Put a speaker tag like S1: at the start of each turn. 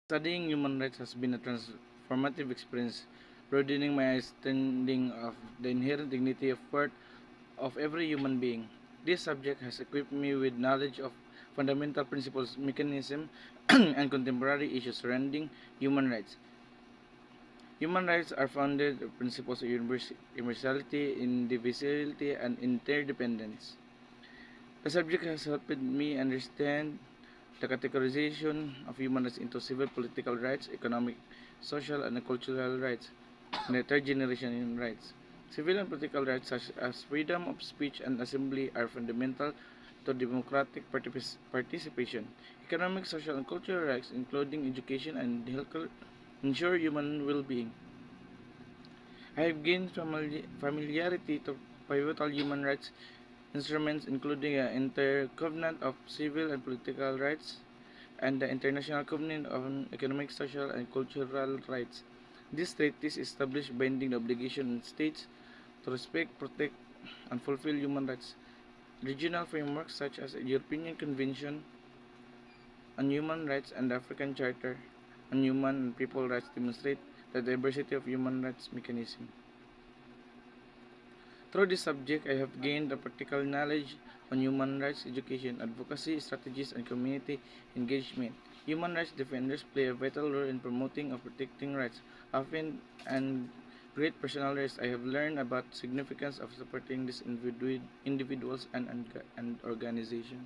S1: Studying human rights has been a transformative experience, broadening my understanding of the inherent dignity of worth of every human being. This subject has equipped me with knowledge of fundamental principles, mechanism, and contemporary issues surrounding human rights. Human rights are founded on principles of universality, indivisibility, and interdependence. The subject has helped me understand the categorization of human rights into civil political rights, economic, social, and cultural rights, and the third generation human rights. Civil and political rights such as freedom of speech and assembly are fundamental to democratic participation. Economic, social, and cultural rights, including education and healthcare, ensure human well-being. I have gained familiarity to pivotal human rights instruments, including the Intercovenant of Civil and Political Rights and the International Covenant on Economic, Social, and Cultural Rights. These treaties establish binding obligation on states to respect, protect, and fulfill human rights. Regional frameworks such as the European Convention on Human Rights and the African Charter on Human and People Rights demonstrate the diversity of human rights mechanisms. Through this subject, I have gained a practical knowledge on human rights education, advocacy strategies, and community engagement. Human rights defenders play a vital role in promoting and protecting rights. Often and great personal risk, I have learned about significance of supporting these individuals and organizations.